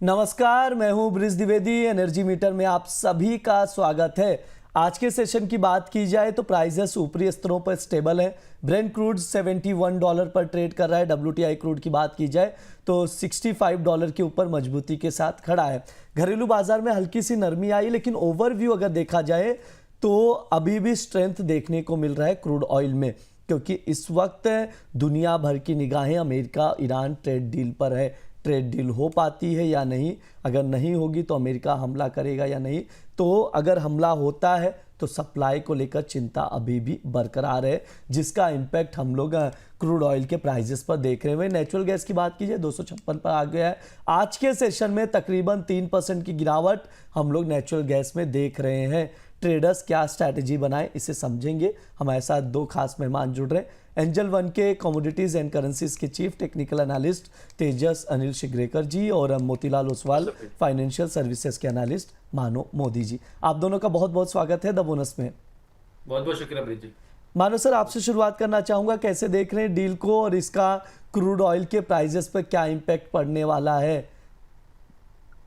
नमस्कार, मैं हूं ब्रिज द्विवेदी। एनर्जी मीटर में आप सभी का स्वागत है। आज के सेशन की बात की जाए तो प्राइसेस ऊपरी स्तरों पर स्टेबल है। ब्रेंट क्रूड $71 पर ट्रेड कर रहा है। WTI क्रूड की बात की जाए तो $65 के ऊपर मजबूती के साथ खड़ा है। घरेलू बाजार में हल्की सी नरमी आई, लेकिन ओवरव्यू अगर देखा जाए तो अभी भी स्ट्रेंथ देखने को मिल रहा है क्रूड ऑयल में, क्योंकि इस वक्त दुनिया भर की निगाहें अमेरिका ईरान ट्रेड डील पर है। ट्रेड डील हो पाती है या नहीं, अगर नहीं होगी तो अमेरिका हमला करेगा या नहीं। तो अगर हमला होता है तो सप्लाई को लेकर चिंता अभी भी बरकरार है, जिसका इम्पैक्ट हम लोग क्रूड ऑयल के प्राइजेस पर देख रहे हैं। नेचुरल गैस की बात कीजिए 256 पर आ गया है। आज के सेशन में तकरीबन 3% की गिरावट हम लोग नेचुरल गैस में देख रहे हैं। ट्रेडर्स क्या स्ट्रैटेजी बनाए, इसे समझेंगे। हमारे साथ दो खास मेहमान जुड़ रहे हैं। एंजल वन के कमोडिटीज एंड करेंसीज के चीफ टेक्निकल एनालिस्ट तेजस अनिल शिग्रेकर जी और मोतीलाल ओसवाल फाइनेंशियल सर्विसेज के एनालिस्ट मानो मोदी जी। आप दोनों का बहुत बहुत स्वागत है द बोनस में। बहुत बहुत शुक्रिया ब्रिज जी। मानो सर, आपसे शुरुआत करना चाहूंगा, कैसे देख रहे हैं डील को और इसका क्रूड ऑयल के प्राइजेस पर क्या इम्पैक्ट पड़ने वाला है?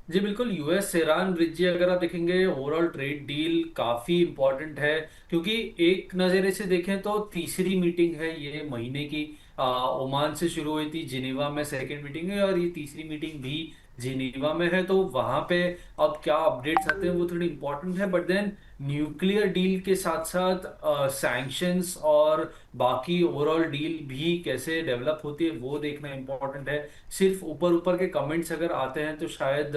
जी बिल्कुल, यूएस ईरान ब्रिज जी, अगर आप देखेंगे ओवरऑल ट्रेड डील काफी इंपॉर्टेंट है, क्योंकि एक नज़रिए से देखें तो तीसरी मीटिंग है ये महीने की। ओमान से शुरू हुई थी, जिनेवा में सेकंड मीटिंग है और ये तीसरी मीटिंग भी जिनेवा में है। तो वहां पे अब क्या अपडेट्स आते हैं वो थोड़ी इंपॉर्टेंट है। बट देन न्यूक्लियर डील के साथ साथ सैंक्शंस और बाकी ओवरऑल डील भी कैसे डेवलप होती है वो देखना इंपॉर्टेंट है। सिर्फ ऊपर ऊपर के कमेंट्स अगर आते हैं तो शायद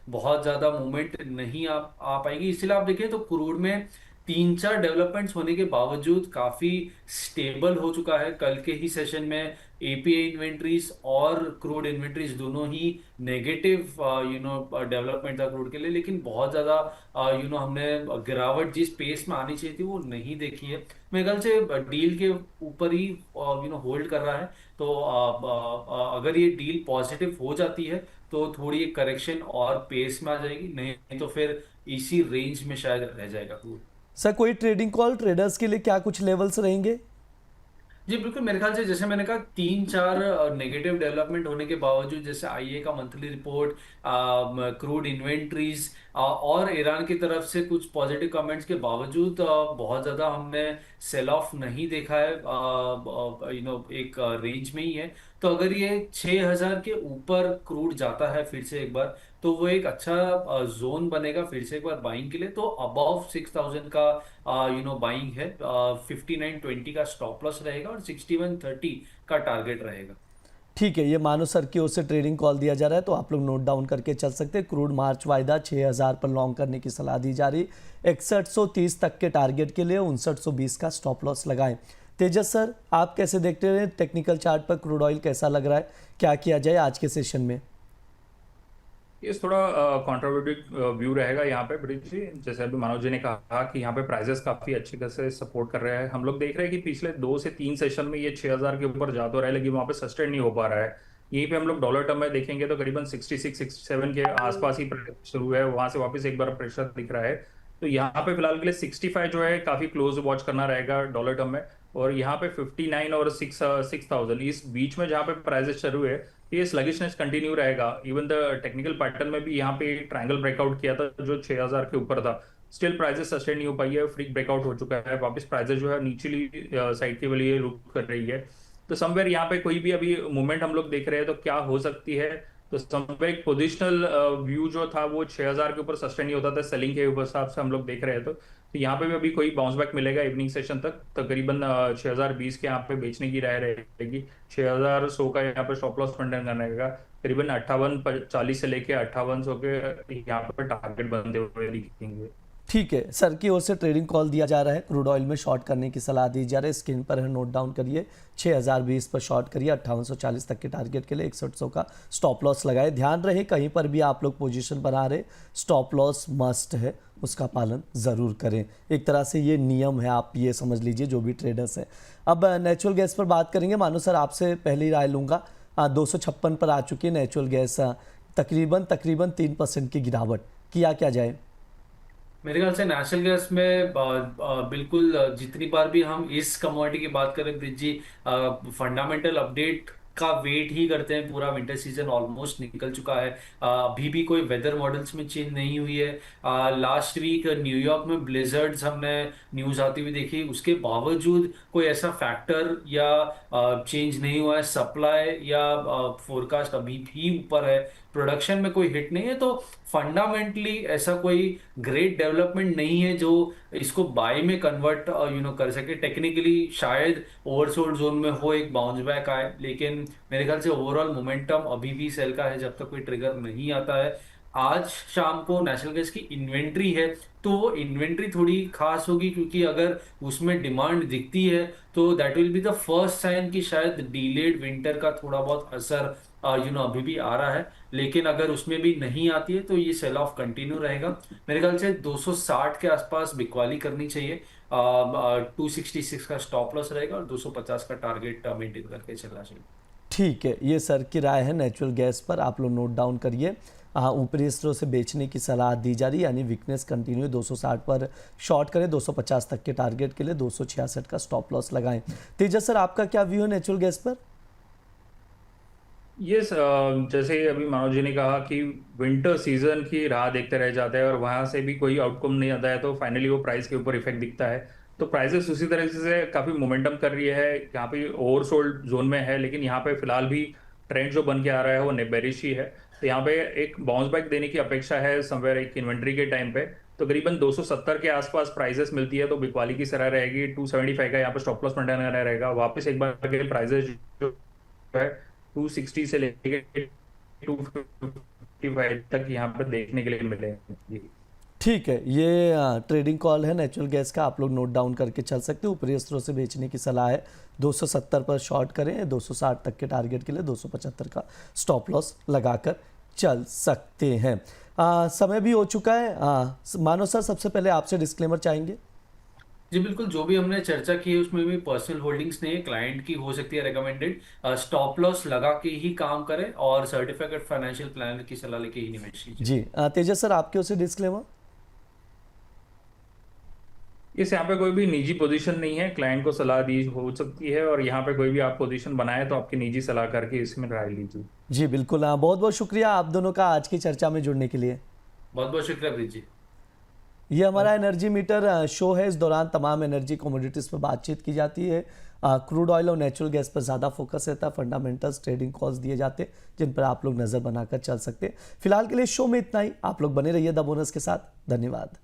बहुत ज्यादा मूवमेंट नहीं आ पाएगी। इसलिए आप देखिए तो क्रूड में तीन चार डेवलपमेंट्स होने के बावजूद काफी स्टेबल हो चुका है। कल के ही सेशन में एपीआई इन्वेंट्रीज और क्रूड इन्वेंट्रीज दोनों ही नेगेटिव डेवलपमेंट था क्रूड के लिए, लेकिन बहुत ज्यादा हमने गिरावट जिस पेस में आनी चाहिए थी वो नहीं देखी है। मेरे ख्याल से डील के ऊपर ही होल्ड कर रहा है। तो अगर ये डील पॉजिटिव हो जाती है तो थोड़ी एक करेक्शन और पेस में आ जाएगी, नहीं तो फिर इसी रेंज में शायद रह जाएगा क्रूड। सर, कोई ट्रेडिंग कॉल ट्रेडर्स के लिए क्या कुछ लेवल्स रहेंगे? जी बिल्कुल, मेरे ख्याल से जैसे मैंने कहा तीन चार नेगेटिव डेवलपमेंट होने के बावजूद, जैसे आईए का मंथली रिपोर्ट, क्रूड इन्वेंट्रीज और ईरान की तरफ से कुछ पॉजिटिव कमेंट्स के बावजूद बहुत ज़्यादा हमने सेल ऑफ नहीं देखा है। एक रेंज में ही है। तो अगर ये 6000 के ऊपर क्रूड जाता है फिर से एक बार, तो वो एक अच्छा जोन बनेगा फिर से एक बार बाइंग के लिए। तो अबव 6000 का बाइंग है। 5920 का स्टॉप लॉस रहेगा और 6130 का टारगेट रहेगा। ठीक है, ये मानो सर की ओर से ट्रेडिंग कॉल दिया जा रहा है, तो आप लोग नोट डाउन करके चल सकते हैं। क्रूड मार्च वायदा 6000 पर लॉन्ग करने की सलाह दी जा रही। 6130 तक के टारगेट के लिए 5920 का स्टॉप लॉस लगाएं। तेजस सर, आप कैसे देखते हैं? टेक्निकल चार्ट पर क्रूड ऑयल कैसा लग रहा है? क्या किया जाए आज के सेशन में? ये थोड़ा कॉन्ट्रोवर्टिव व्यू रहेगा यहाँ पे ब्रिज जी। जैसे अभी मनोज जी ने कहा कि यहाँ पे प्राइसेस काफी अच्छे से सपोर्ट कर रहे हैं। हम लोग देख रहे हैं कि पिछले 2 से 3 सेशन में ये 6000 के ऊपर जा तो रहा है, लेकिन वहाँ पे सस्टेन नहीं हो पा रहा है। यहीं पे हम लोग डॉलर टर्म में देखेंगे तो करीबन 66-67 के आसपास ही शुरू है, वहां से वापस एक बार प्रेशर दिख रहा है। तो यहाँ पे फिलहाल के लिए 65 जो है काफी क्लोज वॉच करना रहेगा डॉलर टर्म में। और यहाँ पे 59 और 6000 इस बीच में जहाँ पे प्राइसेस शुरू है, ये स्लगिशनेस कंटिन्यू रहेगा। इवन द टेक्निकल पैटर्न में भी यहाँ पे ट्रायंगल ब्रेकआउट किया था जो 6000 के ऊपर था। स्टिल प्राइसेस सस्टेन नहीं हो पाई है, फ्रीक ब्रेकआउट हो चुका है, वापस प्राइसेस जो है निचली साइड के लिए रुक कर रही है। तो समवेयर यहाँ पे कोई भी अभी मूवमेंट हम लोग देख रहे हैं तो क्या हो सकती है, तो समवेयर एक पोजिशनल व्यू जो था वो 6000 के ऊपर सस्टेन नहीं होता था सेलिंग के हिसाब से हम लोग देख रहे हैं। तो यहाँ पे भी अभी कोई बाउंस बैक मिलेगा इवनिंग सेशन तक। तकरीबन 6020 के यहाँ पे बेचने की राय रहेगी। 6100 का यहाँ पे स्टॉप लॉस मेंटेन करने का करीबन 5840 से लेके 5800 के यहाँ पे टारगेट बनते हुए दिखेंगे। ठीक है, सर की ओर से ट्रेडिंग कॉल दिया जा रहा है। क्रूड ऑयल में शॉर्ट करने की सलाह दी जा रही है। स्क्रीन पर है, नोट डाउन करिए। 6020 पर शॉर्ट करिए। 5840 तक के टारगेट के लिए 6100 का स्टॉप लॉस लगाए। ध्यान रहे कहीं पर भी आप लोग पोजीशन बना रहे, स्टॉप लॉस मस्ट है, उसका पालन ज़रूर करें। एक तरह से ये नियम है, आप ये समझ लीजिए जो भी ट्रेडर्स हैं। अब नेचुरल गैस पर बात करेंगे। मानो सर, आपसे पहली राय लूँगा। 256 पर आ चुकी है नेचुरल गैस। तकरीबन 3% की गिरावट। किया क्या जाए? मेरे ख्याल से नेचुरल गैस में बिल्कुल जितनी बार भी हम इस कमोडिटी की बात करें ब्रिज जी, फंडामेंटल अपडेट का वेट ही करते हैं। पूरा विंटर सीजन ऑलमोस्ट निकल चुका है, अभी भी कोई वेदर मॉडल्स में चेंज नहीं हुई है। लास्ट वीक न्यूयॉर्क में ब्लिजर्ड्स हमने न्यूज आती हुई देखी, उसके बावजूद कोई ऐसा फैक्टर या चेंज नहीं हुआ है। सप्लाई या फोरकास्ट अभी भी ऊपर है, प्रोडक्शन में कोई हिट नहीं है। तो फंडामेंटली ऐसा कोई ग्रेट डेवलपमेंट नहीं है जो इसको बाय में कन्वर्ट कर सके। टेक्निकली शायद ओवरसोल्ड जोन में हो, एक बाउंस बैक आए, लेकिन मेरे ख्याल से ओवरऑल मोमेंटम अभी भी सेल का है जब तक कोई ट्रिगर नहीं आता है। आज शाम को नेशनल गैस की इन्वेंट्री है, तो वो इन्वेंट्री थोड़ी खास होगी, क्योंकि अगर उसमें डिमांड दिखती है तो that will be the first sign कि शायद डीलेड विंटर का थोड़ा बहुत असर अभी भी आ रहा है। लेकिन अगर उसमें भी नहीं आती है तो ये सेल ऑफ कंटिन्यू रहेगा। मेरे ख्याल से 260 के आसपास बिकवाली करनी चाहिए। 266 का स्टॉप लॉस रहेगा और 250 का टारगेट मेंटेन करके चलना चाहिए। ठीक है, ये सर की राय है नेचुरल गैस पर, आप लोग नोट डाउन करिए। ऊपरी स्तरों से बेचने की सलाह दी जा रही है, यानी वीकनेस कंटिन्यू 260 पर शॉर्ट करें, 250 तक के टारगेट के लिए 266 का स्टॉप लॉस लगाएं। तेजस सर, आपका क्या व्यू है नेचुरल गैस पर? ये जैसे अभी मनोज जी ने कहा कि विंटर सीजन की राह देखते रह जाते हैं और वहां से भी कोई आउटकम नहीं आता है, तो फाइनली वो प्राइस के ऊपर इफेक्ट दिखता है। तो प्राइसेस उसी तरह से काफी मोमेंटम कर रही है, यहाँ पे ओवरसोल्ड जोन में है, लेकिन यहाँ पे फिलहाल भी ट्रेंड जो बन के आ रहा है वो बेरिश ही है। तो यहाँ पे एक बाउंस बैक देने की अपेक्षा है समवेयर एक इन्वेंट्री के टाइम पे। तो करीबन 270 के आसपास प्राइसेस मिलती है तो बिकवाली की सराह रहेगी। 275 का यहाँ पे स्टॉप लॉस मेंटेन करना रहेगा। वापस एक बार के प्राइसेस जो है 260 से लेके 255 तक यहाँ पे देखने के लिए मिलेंगे। ठीक है, ये ट्रेडिंग कॉल है नेचुरल गैस का, आप लोग नोट डाउन करके चल सकते हो। ऊपरी स्तरों से बेचने की सलाह है, 270 पर शॉर्ट करें, 260 तक के टारगेट के लिए 275 का स्टॉप लॉस लगाकर चल सकते हैं। समय भी हो चुका है। मानो सर, सबसे पहले आपसे डिस्क्लेमर चाहेंगे। जी बिल्कुल, जो भी हमने चर्चा की है उसमें भी पर्सनल होल्डिंग्स नहीं है, क्लाइंट की हो सकती है रेकमेंडेड। स्टॉप लॉस लगा के ही काम करें और सर्टिफिकेट फाइनेंशियल प्लानर की सलाह लेके ही निवेश कीजिए। जी तेजस सर, आपके ओर से डिस्क्लेमर। इस यहाँ पे कोई भी निजी पोजीशन नहीं है, क्लाइंट को सलाह दी हो सकती है और यहाँ पे कोई भी आप पोजीशन बनाए तो आपकी निजी सलाह करके इसमें राय लीजिए। जी बिल्कुल, बहुत बहुत शुक्रिया आप दोनों का आज की चर्चा में जुड़ने के लिए। बहुत बहुत शुक्रिया प्रीत जी। ये हमारा एनर्जी मीटर शो है। इस दौरान तमाम एनर्जी कमोडिटीज़ पर बातचीत की जाती है। क्रूड ऑयल और नेचुरल गैस पर ज़्यादा फोकस रहता है। फंडामेंटल्स, ट्रेडिंग कॉल्स दिए जाते हैं जिन पर आप लोग नज़र बनाकर चल सकते हैं। फिलहाल के लिए शो में इतना ही। आप लोग बने रहिए द बोनस के साथ। धन्यवाद।